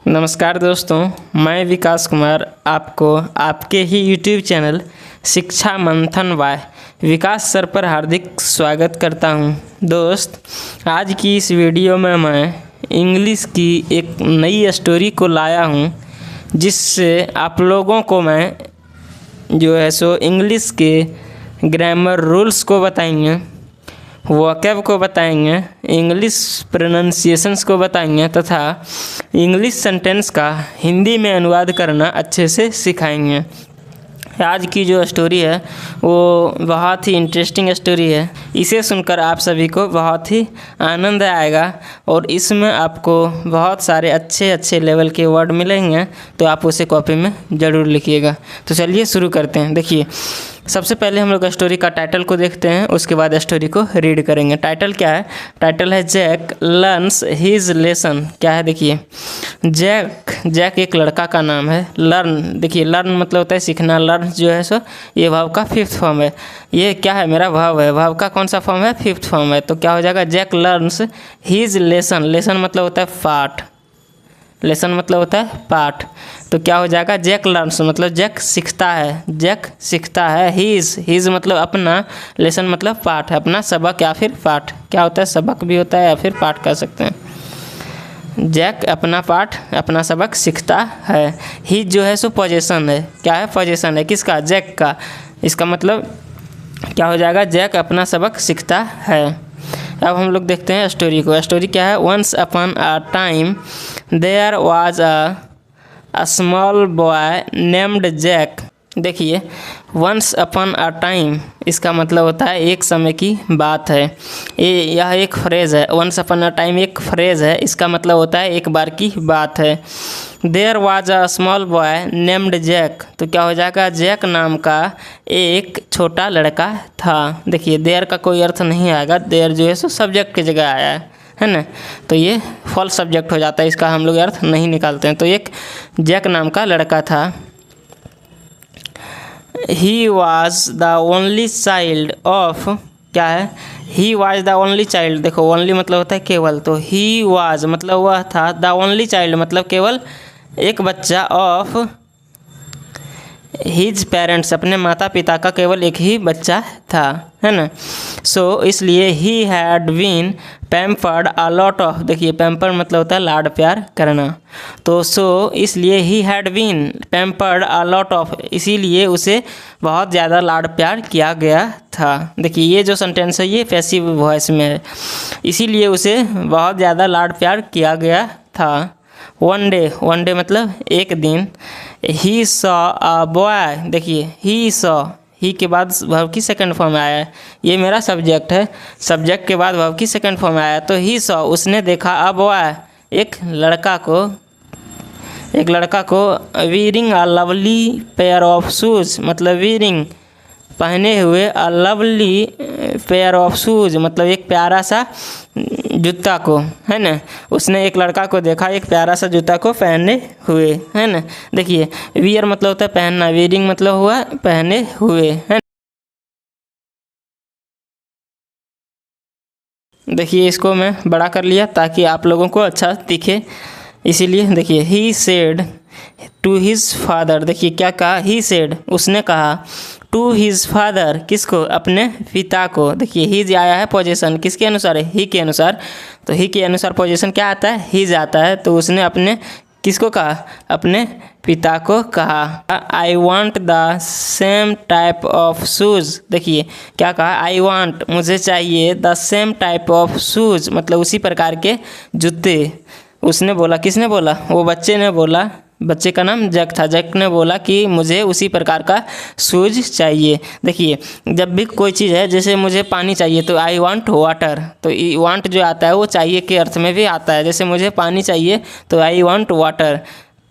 नमस्कार दोस्तों, मैं विकास कुमार आपको आपके ही यूट्यूब चैनल शिक्षा मंथन बाय विकास सर पर हार्दिक स्वागत करता हूं। दोस्त, आज की इस वीडियो में मैं इंग्लिश की एक नई स्टोरी को लाया हूं, जिससे आप लोगों को मैं जो है सो इंग्लिश के ग्रामर रूल्स को बताएंगे, वोकैब को बताएंगे, इंग्लिश प्रोनाउंसिएशंस को बताएंगे तथा इंग्लिश सेंटेंस का हिंदी में अनुवाद करना अच्छे से सिखाएंगे। आज की जो स्टोरी है वो बहुत ही इंटरेस्टिंग स्टोरी है। इसे सुनकर आप सभी को बहुत ही आनंद आएगा और इसमें आपको बहुत सारे अच्छे लेवल के वर्ड मिलेंगे, तो आप उसे कॉपी में ज़रूर लिखिएगा। तो चलिए शुरू करते हैं। देखिए, सबसे पहले हम लोग स्टोरी का टाइटल को देखते हैं, उसके बाद स्टोरी को रीड करेंगे। टाइटल क्या है? टाइटल है जैक लर्न्स हिज लेसन। क्या है? देखिए, जैक एक लड़का का नाम है। लर्न, देखिए लर्न मतलब होता है सीखना। लर्न जो है सो ये वर्ब का फिफ्थ फॉर्म है। ये क्या है? मेरा वर्ब है। वर्ब का कौन सा फॉर्म है? फिफ्थ फॉर्म है। तो क्या हो जाएगा? Jack learns his lesson. Lesson मतलब होता है पाठ। लेसन मतलब होता है पाठ। तो क्या हो जाएगा? जैक लर्न्स मतलब जैक सीखता है। जैक सीखता है। हिज मतलब अपना, लेसन मतलब पाठ, अपना सबक या फिर पाठ। क्या होता है? सबक भी होता है या फिर पाठ कह सकते हैं। जैक अपना पाठ, अपना सबक सीखता है। हिज जो है सो पोजीशन है। क्या है? पोजीशन है। किसका? जैक का। इसका मतलब क्या हो जाएगा? जैक अपना सबक सीखता है। अब हम लोग देखते हैं स्टोरी को। स्टोरी क्या है? Once upon a time there was a small boy named Jack. देखिए, वंस अपॉन अ टाइम इसका मतलब होता है एक समय की बात है। यह एक फ्रेज़ है। वंस अपॉन अ टाइम एक फ्रेज़ है, इसका मतलब होता है एक बार की बात है। There was a small boy named Jack, तो क्या हो जाएगा? जैक नाम का एक छोटा लड़का था। देखिए, देयर का कोई अर्थ नहीं आएगा। देयर जो है सो सब्जेक्ट की जगह आया है ना, तो ये फॉल्स सब्जेक्ट हो जाता है, इसका हम लोग अर्थ नहीं निकालते हैं। तो एक जैक नाम का लड़का था। He was the only child of, क्या है? He was the only child. देखो, ओनली मतलब होता है केवल, तो ही वॉज मतलब वह था, द ओनली चाइल्ड मतलब केवल एक बच्चा, ऑफ हिज पेरेंट्स अपने माता पिता का केवल एक ही बच्चा था, है ना। सो इसलिए he had been pampered a lot of. देखिए, पैम्पर मतलब होता है लाड प्यार करना। तो सो इसलिए he had been pampered a lot of, इसीलिए उसे बहुत ज़्यादा लाड प्यार किया गया था। देखिए, ये जो सेंटेंस है ये पैसिव वॉइस में है, इसीलिए उसे बहुत ज़्यादा लाड प्यार किया गया था। वन डे मतलब एक दिन। He saw a boy. देखिए, ही सॉ, ही के बाद वर्ब की सेकंड फॉर्म में आया है। ये मेरा सब्जेक्ट है, सब्जेक्ट के बाद वर्ब की सेकंड फॉर्म में आया। तो ही सॉ उसने देखा, अ बॉय एक लड़का को veering a lovely pair of shoes, मतलब वीरिंग पहने हुए, a lovely pair of shoes मतलब एक प्यारा सा जूता को, है ना। उसने एक लड़का को देखा एक प्यारा सा जूता को पहने हुए, है ना। देखिए, वियर मतलब होता है पहनना, वीरिंग मतलब हुआ पहने हुए, है। देखिए, इसको मैं बड़ा कर लिया ताकि आप लोगों को अच्छा दिखे, इसीलिए। देखिए, he said to his father. देखिए, क्या कहा? ही सेड उसने कहा, टू हिज फादर किसको? अपने पिता को। देखिए, हिज आया है पोजीशन, किसके अनुसार है? ही के अनुसार। तो ही के अनुसार पोजीशन क्या आता है? हिज आता है। तो उसने अपने किसको कहा? अपने पिता को कहा, I want the same type of shoes. देखिए, क्या कहा? आई वॉन्ट मुझे चाहिए, the same type of shoes मतलब उसी प्रकार के जूते। उसने बोला, किसने बोला? वो बच्चे ने बोला, बच्चे का नाम जैक था। जैक ने बोला कि मुझे उसी प्रकार का शूज चाहिए। देखिए, जब भी कोई चीज़ है, जैसे मुझे पानी चाहिए तो आई वांट वाटर, तो वांट जो आता है वो चाहिए के अर्थ में भी आता है। जैसे मुझे पानी चाहिए तो आई वांट वाटर,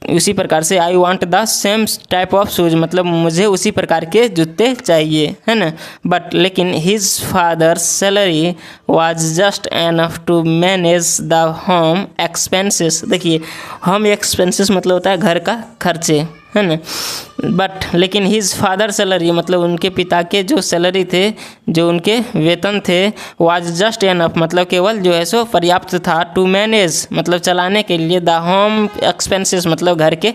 उसी प्रकार से I want the same type of shoes मतलब मुझे उसी प्रकार के जूते चाहिए, है ना। बट लेकिन his father salary was just enough to manage the home expenses. देखिए, होम एक्सपेंसेस मतलब होता है घर का खर्चे, है ना। बट लेकिन हिज फादर सैलरी मतलब उनके पिता के जो सैलरी थे, जो उनके वेतन थे, वाज जस्ट एनफ मतलब केवल जो है सो पर्याप्त था, टू मैनेज मतलब चलाने के लिए, द होम एक्सपेंसेस मतलब घर के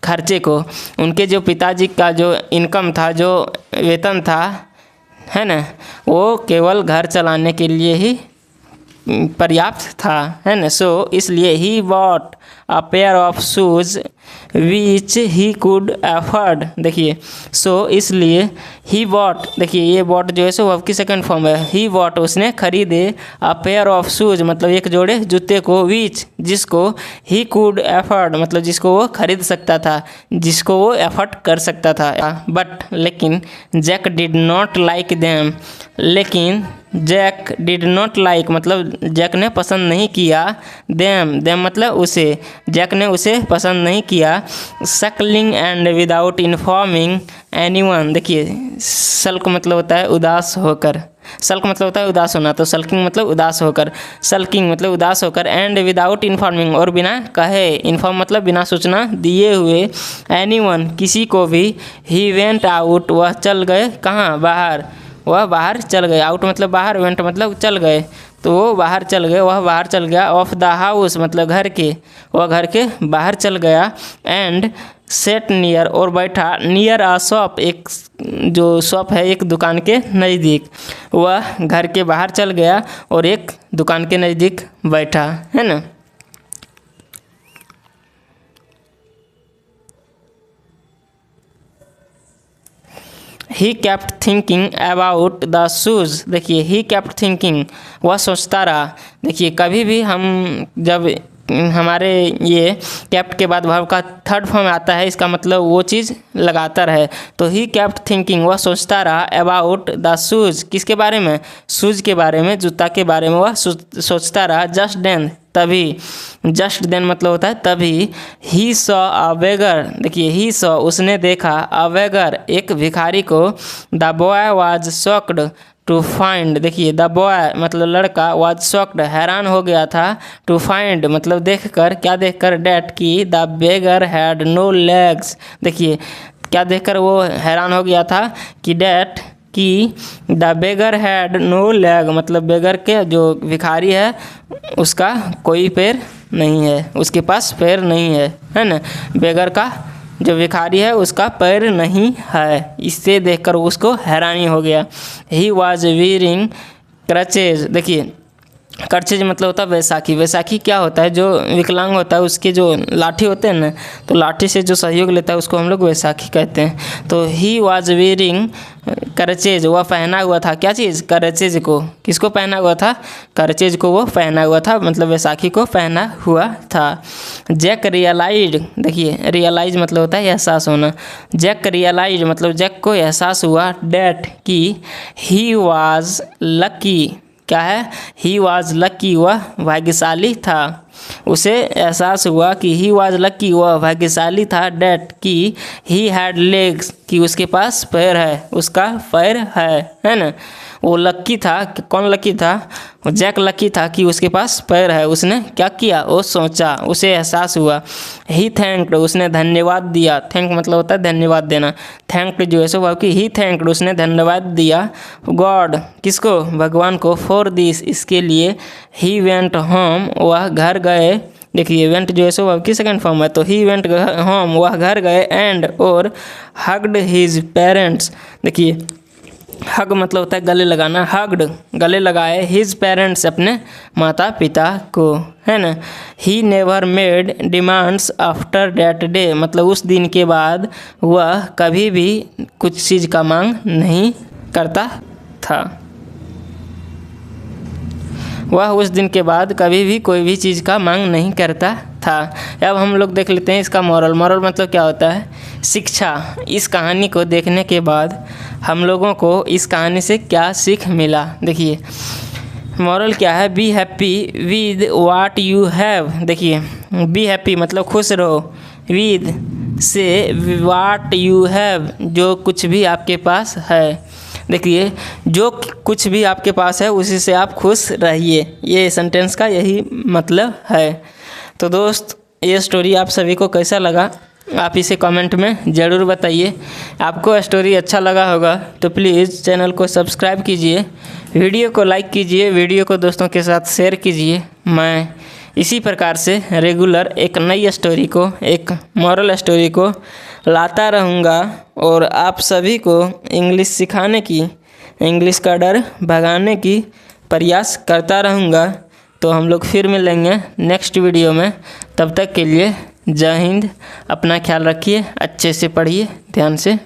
खर्चे को। उनके जो पिताजी का जो इनकम था, जो वेतन था, है ना, वो केवल घर चलाने के लिए ही पर्याप्त था, है ना। सो इसलिए he bought a pair of shoes which he could afford. देखिए सो इसलिए ही बॉट, देखिए ये बॉट जो है सो वर्ब की सेकंड फॉर्म है। ही बॉट उसने खरीदे, अ पेयर ऑफ शूज़ मतलब एक जोड़े जूते को, विच जिसको, ही कुड अफोर्ड मतलब जिसको वो खरीद सकता था, जिसको वो एफर्ट कर सकता था। बट लेकिन Jack did not like them, लेकिन जैक डिड नॉट लाइक मतलब जैक ने पसंद नहीं किया, देम मतलब उसे, जैक ने उसे पसंद नहीं किया, Suckling and without informing anyone. देखिए सल्क मतलब होता है उदास होकर, सल्क मतलब होता है उदास होना, तो सल्किंग मतलब उदास होकर, सल्किंग मतलब उदास होकर, एंड विदाउट इन्फॉर्मिंग और बिना कहे, इन्फॉर्म मतलब बिना सूचना दिए हुए, एनीवन किसी को भी, ही वेंट आउट वह चल गए, कहाँ, बाहर, वह बाहर चल गए, आउट मतलब बाहर, वेंट मतलब चल गए, तो वो बाहर चल गए, वह बाहर चल गया, ऑफ द हाउस मतलब घर के, वह घर के बाहर चल गया, एंड सेट नियर और बैठा, नियर आ शॉप एक जो शॉप है एक दुकान के नज़दीक, वह घर के बाहर चल गया और एक दुकान के नज़दीक बैठा, है ना। He kept thinking about the shoes. देखिए ही केप्ट थिंकिंग वह सोचता रहा। देखिए कभी भी हम जब हमारे ये केप्ट के बाद वर्ब का थर्ड फॉर्म आता है, इसका मतलब वो चीज़ लगातार है। तो ही केप्ट थिंकिंग वह सोचता रहा, अबाउट द शूज़ किसके बारे में, शूज़ के बारे में, जूता के बारे में वह सोचता रहा। जस्ट देन तभी, जस्ट देन मतलब होता है तभी, ही सॉ अ बेगर। देखिए ही सॉ उसने देखा, अ बेगर एक भिखारी को, the boy was shocked to find. देखिए द बॉय मतलब लड़का, वाज शॉक्ड हैरान हो गया था, टू फाइंड मतलब देखकर, क्या देखकर, डैट की, the beggar had no legs. देखिए क्या देखकर वो हैरान हो गया था कि डैट कि the beggar had no leg मतलब बेगर के जो भिखारी है उसका कोई पैर नहीं है, उसके पास पैर नहीं है ना। बेगर का जो भिखारी है उसका पैर नहीं है, इससे देखकर उसको हैरानी हो गया। He was wearing crutches. देखिए क्रचेज मतलब होता है बैसाखी। बैसाखी क्या होता है, जो विकलांग होता है उसके जो लाठी होते हैं ना, तो लाठी से जो सहयोग लेता है उसको हम लोग बैसाखी कहते हैं। तो ही वॉज वीयरिंग क्रचेज वह पहना हुआ था, क्या चीज़, क्रचेज को। किसको पहना हुआ था, क्रचेज को वो पहना हुआ था मतलब बैसाखी को पहना हुआ था। Jack realise. देखिए रियलाइज मतलब होता है एहसास होना। जैक रियलाइज मतलब जैक को एहसास हुआ, डैट कि ही वॉज लकी। क्या है, ही वॉज लकी वह भाग्यशाली था। उसे एहसास हुआ कि ही वॉज लकी वह भाग्यशाली था, डैट कि ही हैड लेग्स कि उसके पास पैर है, उसका पैर है ना। वो लकी था, कौन लकी था, जैक लकी था कि उसके पास पैर है। उसने क्या किया, वो सोचा, उसे एहसास हुआ। ही थैंक्ड उसने धन्यवाद दिया। थैंक मतलब होता है धन्यवाद देना। थैंक्ड जो है सो वह कि ही थैंक्ड उसने धन्यवाद दिया, गॉड किसको, भगवान को, फॉर दिस इसके लिए। ही वेंट होम वह घर गए। देखिए वेंट जो है सो वह की सेकंड फॉर्म है, तो ही वेंट होम वह घर गए, एंड और हग्ड हिज पेरेंट्स। देखिए हग मतलब होता है गले लगाना, हग्ड गले लगाए, हिज पेरेंट्स अपने माता पिता को, है ना। He never made demands after that day मतलब उस दिन के बाद वह कभी भी कुछ चीज़ का मांग नहीं करता था। वह उस दिन के बाद कभी भी कोई भी चीज़ का मांग नहीं करता था। अब हम लोग देख लेते हैं इसका मॉरल। मॉरल मतलब क्या होता है, शिक्षा। इस कहानी को देखने के बाद हम लोगों को इस कहानी से क्या सीख मिला। देखिए मॉरल क्या है, be happy with what you have. देखिए बी हैप्पी मतलब खुश रहो, विद से व्हाट यू हैव जो कुछ भी आपके पास है। देखिए जो कुछ भी आपके पास है उसी से आप खुश रहिए, ये सेंटेंस का यही मतलब है। तो दोस्त ये स्टोरी आप सभी को कैसा लगा आप इसे कमेंट में ज़रूर बताइए। आपको स्टोरी अच्छा लगा होगा तो प्लीज़ चैनल को सब्सक्राइब कीजिए, वीडियो को लाइक कीजिए, वीडियो को दोस्तों के साथ शेयर कीजिए। मैं इसी प्रकार से रेगुलर एक नई स्टोरी को, एक मॉरल स्टोरी को लाता रहूँगा और आप सभी को इंग्लिश सिखाने की, इंग्लिश का डर भगाने की प्रयास करता रहूँगा। तो हम लोग फिर मिलेंगे नेक्स्ट वीडियो में। तब तक के लिए जय हिंद। अपना ख्याल रखिए, अच्छे से पढ़िए, ध्यान से।